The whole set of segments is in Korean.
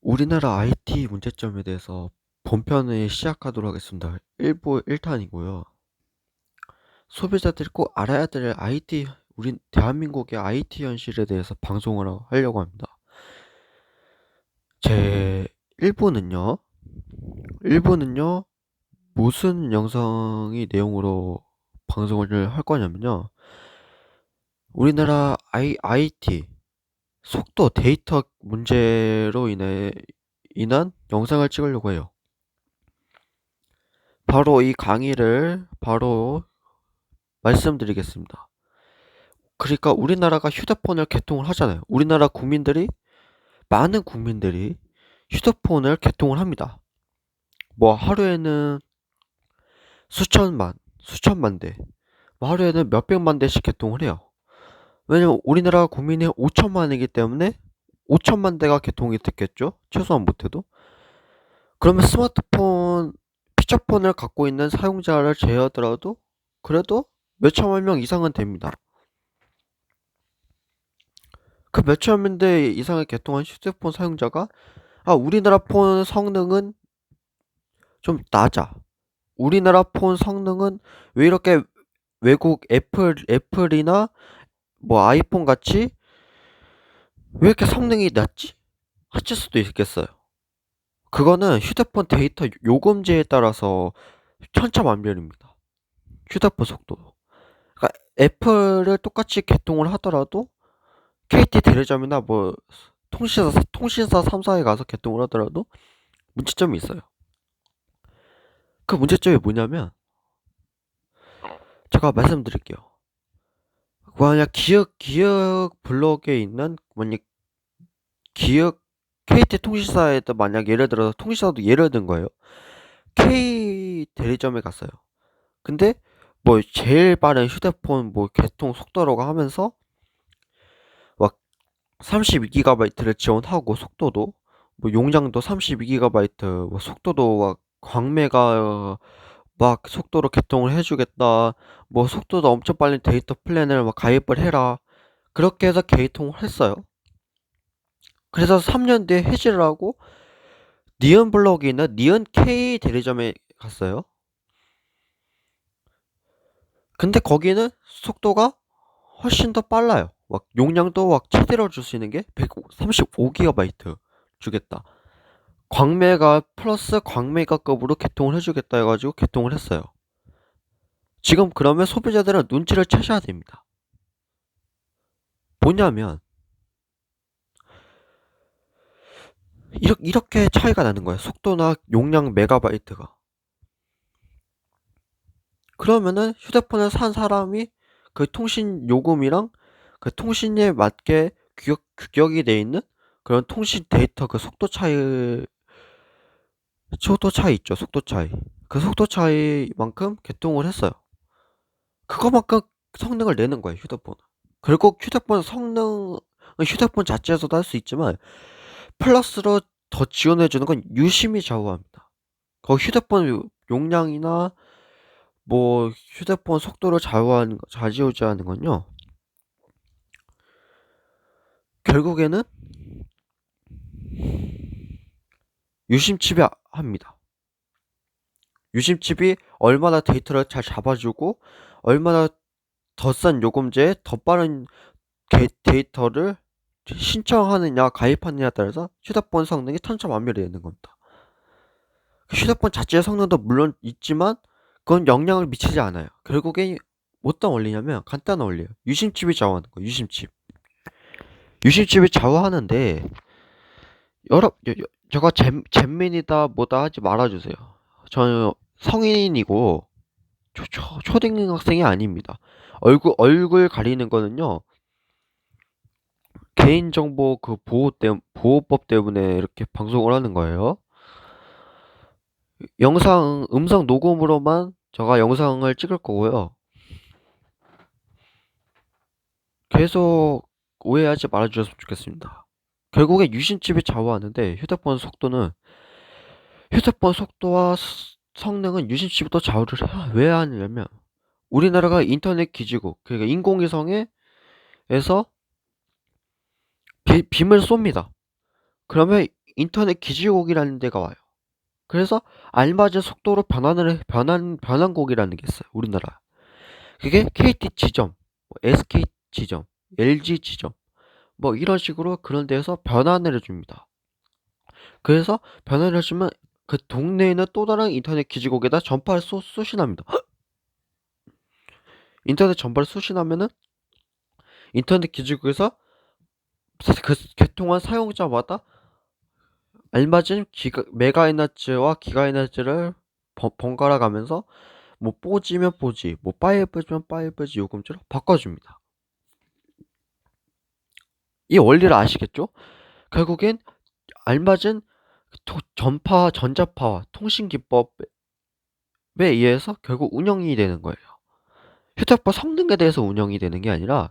우리나라 IT 문제점에 대해서 본편을 시작하도록 하겠습니다. 1부 1탄이고요. 소비자들이 꼭 알아야 될 우리 대한민국의 IT 현실에 대해서 방송을 하려고 합니다. 제 1부는요, 무슨 영상의 내용으로 방송을 할 거냐면요. 우리나라 IT, 속도, 데이터 문제로 인한 영상을 찍으려고 해요. 바로 이 강의를 말씀드리겠습니다. 그러니까 우리나라가 휴대폰을 개통을 하잖아요. 많은 국민들이 휴대폰을 개통을 합니다. 뭐 하루에는 수천만 대, 뭐 하루에는 몇백만 대씩 개통을 해요. 왜냐면 우리나라 국민이 5천만이기 때문에 5천만 대가 개통이 됐겠죠? 최소한 못해도. 그러면 피처폰을 갖고 있는 사용자를 제외하더라도 그래도 몇천만 명 이상은 됩니다. 그 몇천만 대 이상의 개통한 휴대폰 사용자가 우리나라 폰 성능은 좀 낮아. 우리나라 폰 성능은 왜 이렇게 외국 애플이나 뭐 아이폰 같이 왜 이렇게 성능이 낮지? 하실 수도 있겠어요. 그거는 휴대폰 데이터 요금제에 따라서 천차만별입니다. 휴대폰 속도도. 그러니까 애플을 똑같이 개통을 하더라도 KT 대리점이나 뭐 통신사 3사에 가서 개통을 하더라도 문제점이 있어요. 그 문제점이 뭐냐면 제가 말씀드릴게요. 만약 기억 블록에 있는 기억 KT 통신사에도 만약 예를 들어서 통신사도 예를 든 거예요. K 대리점에 갔어요. 근데 뭐 제일 빠른 휴대폰 뭐 개통 속도라고 하면서 막 32GB를 지원하고 속도도 뭐 용량도 32GB 뭐 속도도 막 광메가 막 속도로 개통을 해주겠다. 뭐 속도도 엄청 빨리 데이터 플랜을 막 가입을 해라. 그렇게 해서 개통을 했어요. 그래서 3년 뒤에 해지를 하고 니은블럭이 있는 니은 K 대리점에 갔어요. 근데 거기는 속도가 훨씬 더 빨라요. 막 용량도 막 최대로 줄 수 있는 게 135GB 주겠다. 광메가 플러스 광메가급으로 개통을 해주겠다 해가지고 개통을 했어요. 지금 그러면 소비자들은 눈치를 채셔야 됩니다. 뭐냐면 이렇게 차이가 나는 거예요. 속도나 용량 메가바이트가. 그러면은 휴대폰을 산 사람이 그 통신 요금이랑 그 통신에 맞게 규격이 돼 있는 그런 통신 데이터 그 속도 차이 있죠. 속도 차이. 그 속도 차이만큼 개통을 했어요. 그거만큼 성능을 내는 거예요. 휴대폰은. 그리고 휴대폰 자체에서도 할 수 있지만 플러스로 더 지원해주는 건 유심히 좌우합니다. 휴대폰 용량이나 뭐 휴대폰 속도를 좌지우지하는 건요. 결국에는 유심칩이 합니다. 유심칩이 얼마나 데이터를 잘 잡아주고 얼마나 더 싼 요금제에 더 빠른 데이터를 신청하느냐 가입하느냐에 따라서 휴대폰 성능이 천차만별이 되는 겁니다. 휴대폰 자체의 성능도 물론 있지만 그건 영향을 미치지 않아요. 결국에 어떤 원리냐면 간단한 원리예요. 유심칩이 좌우하는 거예요. 유심칩이 좌우하는데 제가 잼민이다 뭐다 하지 말아주세요. 저는 성인이고 초등학생이 아닙니다. 얼굴 가리는 거는요. 개인정보 그 보호법 때문에 이렇게 방송을 하는 거예요. 음성 녹음으로만 제가 영상을 찍을 거고요. 계속 오해하지 말아주셨으면 좋겠습니다. 결국에 유심칩이 좌우하는데 휴대폰 속도와 성능은 유심칩이 또 좌우를 왜 하냐면 우리나라가 인터넷 기지국 그러니까 인공위성에서 빔을 쏩니다. 그러면 인터넷 기지국이라는 데가 와요. 그래서 알맞은 속도로 변환곡이라는 게 있어요. 우리나라. 그게 KT 지점, SK 지점, LG 지점, 뭐 이런 식으로 그런 데에서 변환을 해줍니다. 그래서 변환을 해주면 그 동네에 있는 또 다른 인터넷 기지국에다 전파를 수신합니다. 인터넷 전파를 수신하면은 인터넷 기지국에서 그 개통한 사용자마다 알맞은 메가헤르츠와 기가헤르츠를 번갈아 가면서 뭐 4G면 4G, 뭐 5G면 5G 요금제로 바꿔줍니다. 이 원리를 아시겠죠? 결국엔 알맞은 전자파와 통신기법에 의해서 결국 운영이 되는 거예요. 휴대폰 성능에 대해서 운영이 되는 게 아니라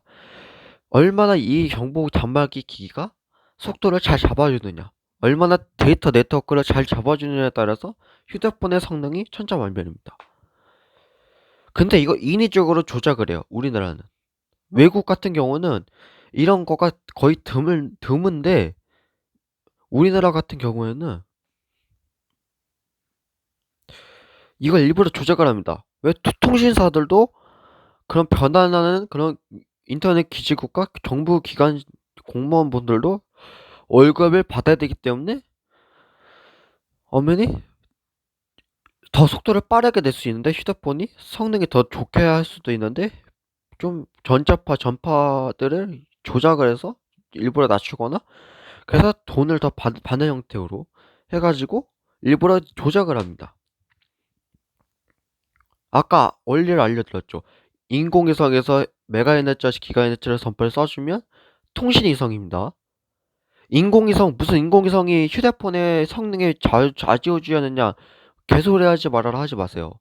얼마나 이 정보 단말기 기기가 속도를 잘 잡아주느냐, 얼마나 데이터 네트워크를 잘 잡아주느냐에 따라서 휴대폰의 성능이 천차만별입니다. 근데 이거 인위적으로 조작을 해요. 우리나라는. 외국 같은 경우는 이런 거가 거의 드문데 우리나라 같은 경우에는 이걸 일부러 조작을 합니다. 왜 통신사들도 그런 변환하는 그런 인터넷 기지국과 정부 기관 공무원분들도 월급을 받아야 되기 때문에 엄연히 더 속도를 빠르게 낼 수 있는데 휴대폰이 성능이 더 좋게 할 수도 있는데 좀 전파들을 조작을 해서 일부러 낮추거나 그래서 돈을 더 받는 형태로 해가지고 일부러 조작을 합니다. 아까 원리를 알려드렸죠. 인공위성에서 메가헤르츠, 기가헤르츠를 전파를 써주면 통신위성입니다. 무슨 인공위성이 휴대폰의 성능에 좌지우지하느냐 개소리 하지 마세요.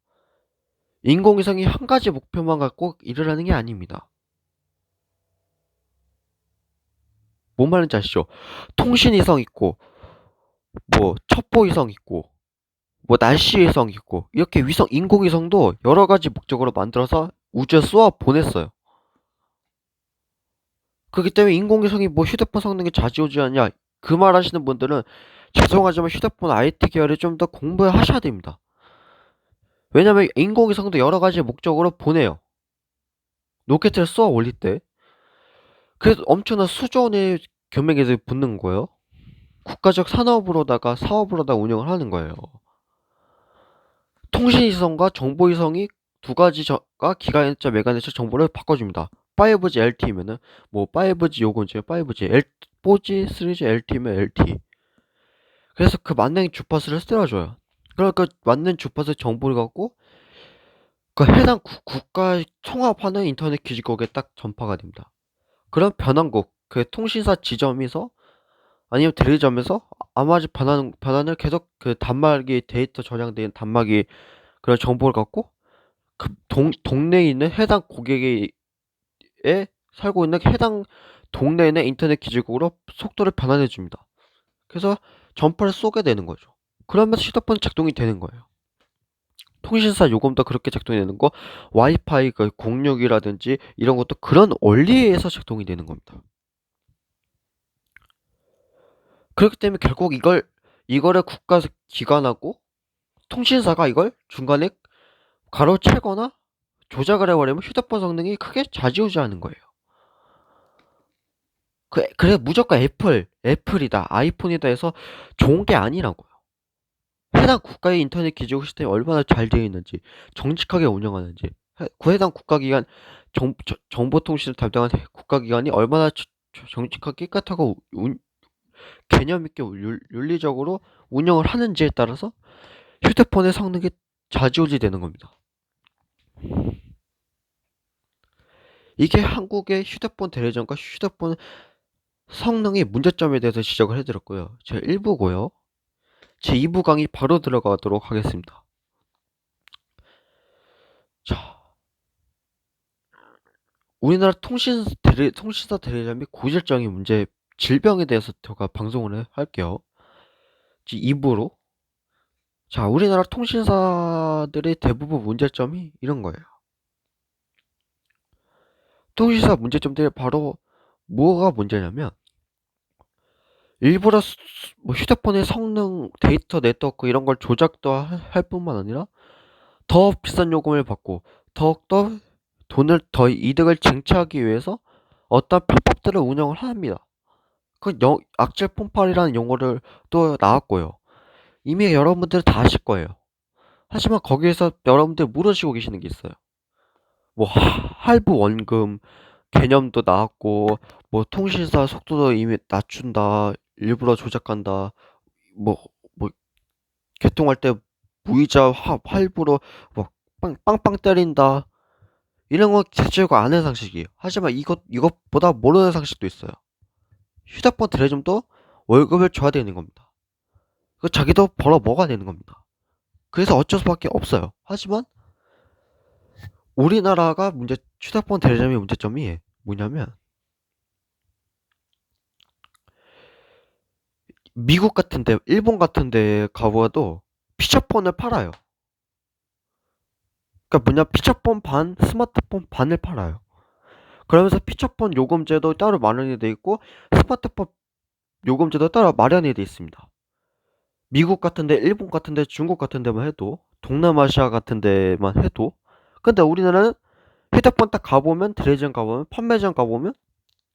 인공위성이 한 가지 목표만 갖고 일을 하는 게 아닙니다. 뭔 말인지 아시죠? 통신위성 있고, 뭐 첩보위성 있고, 뭐 날씨위성 있고, 이렇게 인공위성도 여러 가지 목적으로 만들어서 우주에 쏘아 보냈어요. 그렇기 때문에 인공위성이 뭐 휴대폰 성능이 좌지우지하냐 그 말 하시는 분들은 죄송하지만 휴대폰 IT 계열을 좀 더 공부를 하셔야 됩니다. 왜냐면 인공위성도 여러 가지 목적으로 보내요. 로켓을 쏘아 올릴 때. 그래서 엄청난 수조 원의 금액이 붙는 거예요. 국가적 사업으로다가 운영을 하는 거예요. 통신위성과 정보위성이 두 가지가 기가헤르츠, 메가헤르츠 정보를 바꿔줍니다. 5G LTE면은 뭐 5G 요금제 4G, 3G LTE면 LTE. 그래서 그 맞는 주파수를 쓸어줘요. 그러니까 맞는 주파수 정보를 갖고 그 해당 국가 통합하는 인터넷 기지국에 딱 전파가 됩니다. 그런 변환국, 그 통신사 지점에서 아니면 대리점에서 아마지 변환을 계속 그 단말기 데이터 저장된 단말기 그런 정보를 갖고 그 동네에 있는 해당 고객에 살고 있는 해당 동네에 있는 인터넷 기지국으로 속도를 변환해 줍니다. 그래서 전파를 쏘게 되는 거죠. 그러면서 휴대폰이 작동이 되는 거예요. 통신사 요금도 그렇게 작동이 되는 거, 와이파이 그 공유기라든지 이런 것도 그런 원리에서 작동이 되는 겁니다. 그렇기 때문에 결국 이거를 국가 기관하고 통신사가 이걸 중간에 가로채거나 조작을 해버리면 휴대폰 성능이 크게 좌지우지하는 거예요. 그래 무조건 애플이다, 아이폰이다 해서 좋은 게 아니라고요. 해당 국가의 인터넷 기지국 시스템이 얼마나 잘 되어 있는지, 정직하게 운영하는지, 그 해당 국가기관, 정보통신을 담당한 국가기관이 얼마나 정직하게 깨끗하고 개념 있게 윤리적으로 운영을 하는지에 따라서 휴대폰의 성능이 좌지우지 되는 겁니다. 이게 한국의 휴대폰 대리점과 휴대폰 성능의 문제점에 대해서 지적을 해드렸고요. 제 1부고요. 제 2부 강의 바로 들어가도록 하겠습니다. 자, 우리나라 통신사 대리점이 고질적인 문제, 질병에 대해서 제가 방송을 할게요. 2부로. 자, 우리나라 통신사들의 대부분 문제점이 이런 거예요. 통신사 문제점들이 바로 뭐가 문제냐면 일부러 뭐 휴대폰의 성능, 데이터 네트워크 이런 걸 조작도 할 뿐만 아니라 더 비싼 요금을 받고 더욱더 돈을 더 이득을 쟁취하기 위해서 어떤 편법들을 운영을 합니다. 그 악질 폰팔이라는 용어를 또 나왔고요. 이미 여러분들 다 아실 거예요. 하지만 거기에서 여러분들 모르시고 계시는 게 있어요. 뭐 할부 원금 개념도 나왔고, 뭐 통신사 속도도 이미 낮춘다, 일부러 조작한다, 뭐, 뭐 개통할 때 무이자 할부로 막 빵빵 때린다. 이런 거 대체로 아는 상식이에요. 하지만 이것보다 모르는 상식도 있어요. 휴대폰 대리점도 월급을 줘야 되는 겁니다. 그 자기도 벌어 먹어야 되는 겁니다. 그래서 어쩔 수밖에 없어요. 하지만 우리나라가 휴대폰 대리점의 문제점이 뭐냐면 미국 같은데, 일본 같은데 가봐도 피처폰을 팔아요. 그러니까 피처폰 반, 스마트폰 반을 팔아요. 그러면서 피처폰 요금제도 따로 마련이 돼 있고 스마트폰 요금제도 따로 마련이 돼 있습니다. 미국 같은데, 일본 같은데, 중국 같은 데만 해도, 동남아시아 같은 데만 해도. 근데 우리나라는 휴대폰 딱 가보면, 대리점 가보면, 판매점 가보면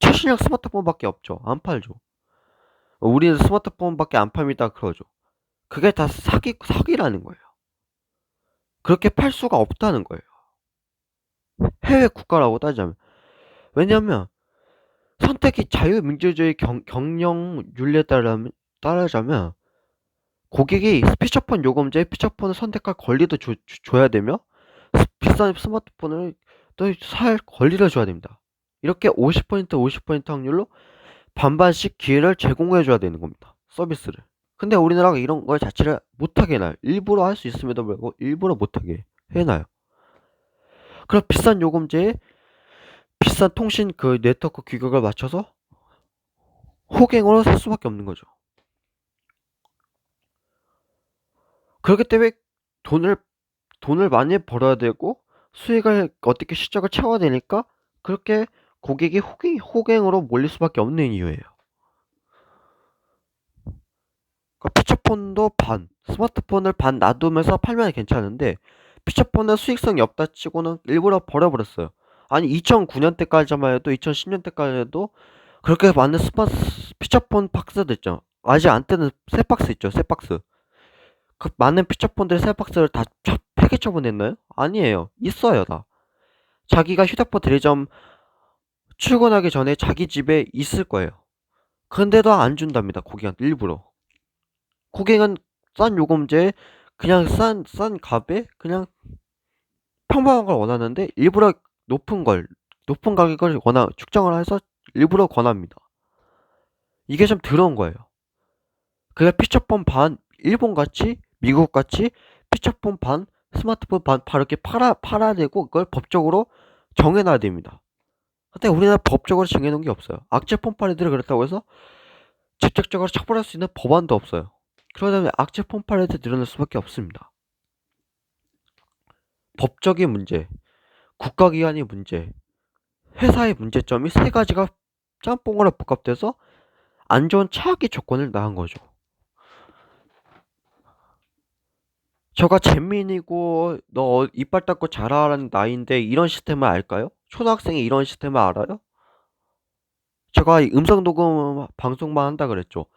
최신형 스마트폰밖에 없죠. 안 팔죠. 우리는 스마트폰밖에 안 팝니다 그러죠. 그게 다 사기라는 거예요. 그렇게 팔 수가 없다는 거예요. 해외 국가라고 따지자면. 왜냐면 선택이 자유민주주의 경영 윤리에 따르자면 고객이 피처폰 요금제 피처폰을 선택할 권리도 줘야 되며 비싼 스마트폰을 또 살 권리를 줘야 됩니다. 이렇게 50% 확률로 반반씩 기회를 제공해 줘야 되는 겁니다. 서비스를. 근데 우리나라가 이런 걸 자체를 못하게 해놔요. 일부러 할 수 있음에도 불구하고 일부러 못하게 해놔요. 그럼 비싼 요금제에 비싼 통신 그 네트워크 규격을 맞춰서 호갱으로 살 수밖에 없는 거죠. 그렇기 때문에 돈을 많이 벌어야 되고 수익을 어떻게 실적을 채워야 되니까 그렇게 고객이 호갱으로 몰릴 수밖에 없는 이유예요. 그러니까 피처폰도 스마트폰을 반 놔두면서 팔면 괜찮은데 피처폰은 수익성이 없다 치고는 일부러 버려버렸어요. 아니 2009년 때까지만 해도 2010년 때까지 해도 그렇게 많은 피처폰 박스도 있죠. 아직 안 뜨는 새 박스 있죠. 새 박스. 그 많은 피처폰들 새 박스를 다 폐기 처분했나요? 아니에요. 있어요 다. 자기가 휴대폰 대리점 출근하기 전에 자기 집에 있을 거예요. 근데도 안 준답니다. 고객한테 일부러. 고객은 싼 요금제에 그냥 싼 값에 그냥 평범한 걸 원하는데 일부러 높은 가격을 측정을 해서 일부러 권합니다. 이게 좀 더러운 거예요. 그게 피처폰 반, 일본같이, 미국같이 피처폰 반, 스마트폰 반, 이렇게 팔아야 되고, 그걸 법적으로 정해놔야 됩니다. 근데 우리나라 법적으로 정해놓은 게 없어요. 악질 폰팔이들이 그렇다고 해서 직접적으로 처벌할 수 있는 법안도 없어요. 그러다 보니 악질 폰팔이들 늘어날 수밖에 없습니다. 법적인 문제, 국가기관의 문제, 회사의 문제점이 세 가지가 짬뽕으로 복합돼서 안 좋은 차악의 조건을 낳은 거죠. 저가 잼민이고 너 이빨 닦고 자라라는 나이인데 이런 시스템을 알까요? 초등학생이 이런 시스템을 알아요? 제가 음성 녹음 방송만 한다 그랬죠.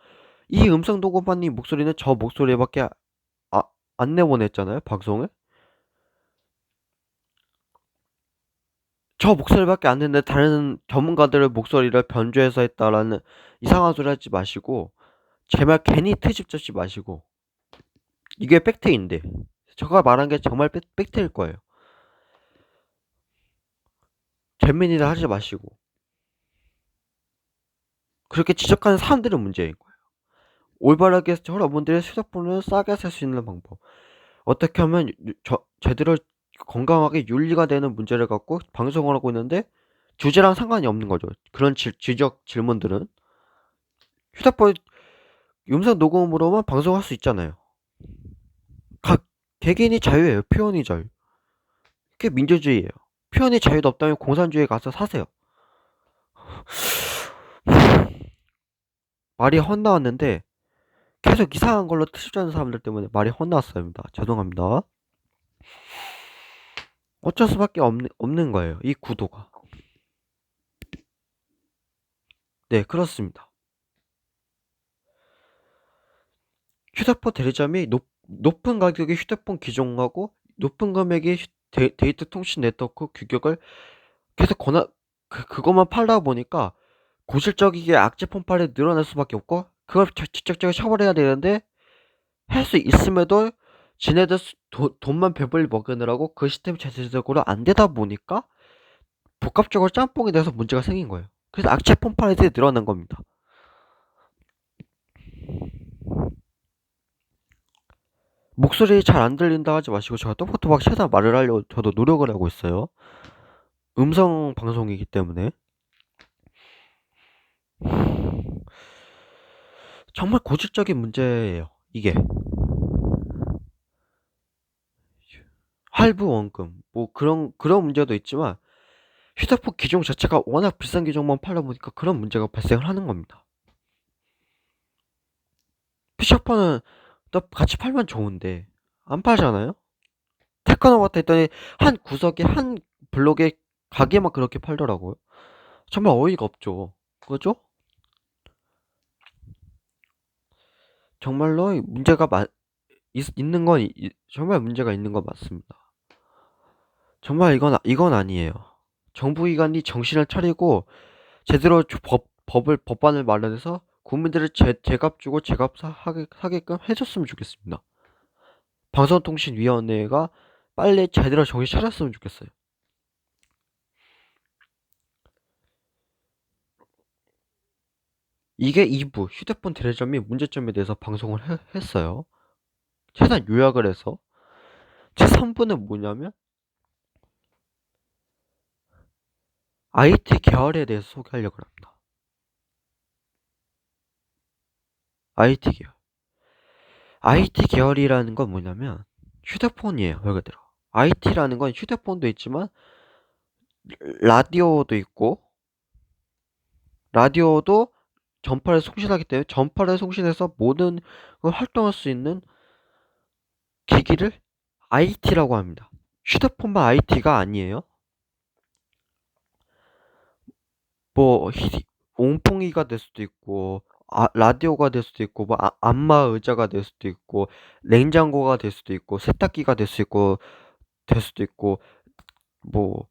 이 음성 녹음반님 목소리는 저 목소리밖에 안 내보냈잖아요, 방송에. 저 목소리밖에 안 냈는데 다른 전문가들의 목소리를 변조해서 했다라는 이상한 소리 하지 마시고 제 말 괜히 트집 잡지 마시고 이게 팩트인데 제가 말한 게 정말 팩트일 거예요. 잼민이라 하지 마시고 그렇게 지적하는 사람들은 문제인 거예요. 올바르게 여러분들의 휴대폰을 싸게 살 수 있는 방법. 어떻게 하면 제대로 건강하게 윤리가 되는 문제를 갖고 방송을 하고 있는데 주제랑 상관이 없는 거죠. 그런 지적 질문들은 휴대폰 음성 녹음으로만 방송할 수 있잖아요. 각 개개인이 자유예요. 표현이 자유. 그게 민주주의예요. 표현의 자유도 없다면 공산주의에 가서 사세요. 말이 헛나왔는데 계속 이상한 걸로 트집자는 사람들 때문에 말이 헛나왔습니다. 죄송합니다. 어쩔 수밖에 없는 거예요. 이 구도가. 네, 그렇습니다. 휴대폰 대리점이 높은 가격의 휴대폰 기종하고 높은 금액의 데이터 통신 네트워크 규격을 계속 그것만 팔다 보니까 고질적이게 악재 폭발이 늘어날 수밖에 없고, 그걸 직접적으로 처벌해야 되는데 할 수 있음에도 지네들 돈만 배불리 먹으느라고 그 시스템이 자체적으로 안 되다 보니까 복합적으로 짬뽕이 돼서 문제가 생긴 거예요. 그래서 악재 폭발이 늘어난 겁니다. 목소리 잘 안 들린다 하지 마시고, 제가 또박또박 최대한 말을 하려고 저도 노력을 하고 있어요. 음성 방송이기 때문에. 정말 고질적인 문제예요, 이게. 할부 원금 뭐 그런 문제도 있지만, 휴대폰 기종 자체가 워낙 비싼 기종만 팔다 보니까 그런 문제가 발생을 하는 겁니다. 피셔폰은 또 같이 팔면 좋은데 안 팔잖아요. 테크노마트 했더니 한 구석에 한 블록에 가게만 그렇게 팔더라고요. 정말 어이가 없죠. 그죠? 정말로 문제가 있는 건 정말 문제가 있는 건 맞습니다. 정말 이건 아니에요. 정부기관이 정신을 차리고 제대로 법안을 마련해서 국민들을 제값 주고 제값 사게끔 해줬으면 좋겠습니다. 방송통신위원회가 빨리 제대로 정신 차렸으면 좋겠어요. 이게 2부 휴대폰 대리점이 문제점에 대해서 방송을 했어요. 최대한 요약을 해서. 제 3부는 뭐냐면 IT 계열에 대해서 소개하려고 합니다. IT 계열. IT 계열이라는 건 뭐냐면 휴대폰이에요. 말 그대로. IT라는 건 휴대폰도 있지만 라디오도 있고, 라디오도 전파를 송신하기 때문에 전파를 송신해서 모든 걸 활동할 수 있는 기기를 IT라고 합니다. 휴대폰만 IT가 아니에요. 뭐 온풍기가 될 수도 있고, 라디오가 될 수도 있고, 뭐 안마 의자가 될 수도 있고, 냉장고가 될 수도 있고, 세탁기가 될 수 있고, 뭐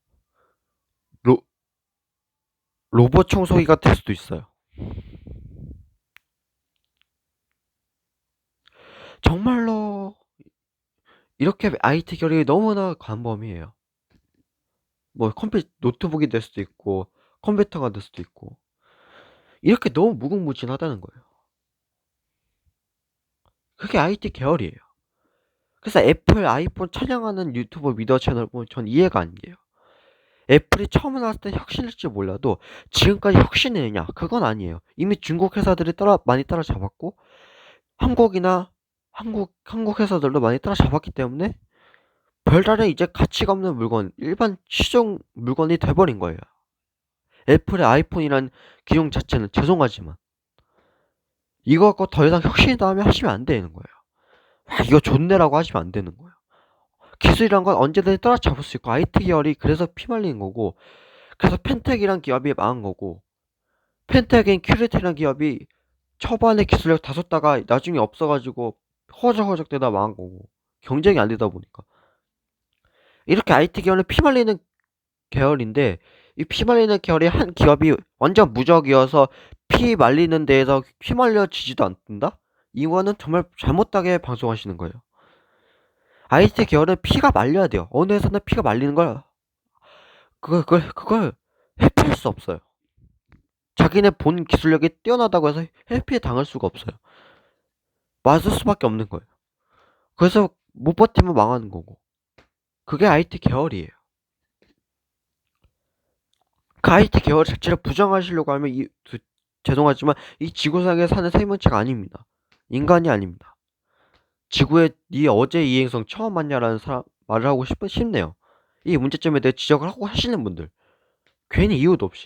로봇 청소기가 될 수도 있어요. 정말로 이렇게 IT 결이 너무나 광범위해요. 뭐 노트북이 될 수도 있고 컴퓨터가 될 수도 있고, 이렇게 너무 무궁무진하다는 거예요. 그게 IT 계열이에요. 그래서 애플 아이폰 찬양하는 유튜버 미디어 채널 보면 전 이해가 안 돼요. 애플이 처음 나왔을 때 혁신일지 몰라도 지금까지 혁신이냐? 그건 아니에요. 이미 중국 회사들이 많이 따라잡았고, 한국 회사들도 많이 따라잡았기 때문에 별다른 이제 가치가 없는 물건, 일반 시중 물건이 돼버린 거예요. 애플의 아이폰이란 기종 자체는 죄송하지만 이거 갖고 더 이상 혁신이다 하면 하시면 안 되는 거예요. 이거 좋네라고 하시면 안 되는 거예요. 기술이란 건 언제든지 따라잡을 수 있고, IT 계열이 그래서 피말리는 거고, 그래서 펜텍이란 기업이 망한 거고, 펜텍인 큐리티란 기업이 초반에 기술력 다 쏟다가 나중에 없어가지고 허적허적 되다 망한 거고, 경쟁이 안 되다 보니까. 이렇게 IT 계열은 피말리는 계열인데, 이 피말리는 계열이 한 기업이 완전 무적이어서 피 말리는 데에서 피말려지지도 않는다? 이거는 정말 잘못하게 방송하시는 거예요. IT 계열은 피가 말려야 돼요. 어느 회사는 피가 말리는 걸 그걸 회피할 수 없어요. 자기네 본 기술력이 뛰어나다고 해서 회피 당할 수가 없어요. 맞을 수밖에 없는 거예요. 그래서 못 버티면 망하는 거고. 그게 IT 계열이에요. 그 IT 계열 자체를 부정하시려고 하면 죄송하지만 이 지구상에 사는 생명체가 아닙니다. 인간이 아닙니다. 지구에 네 어제 이 행성 처음 왔냐라는 말을 하고 싶네요. 이 문제점에 대해 지적을 하고 하시는 분들, 괜히 이유도 없이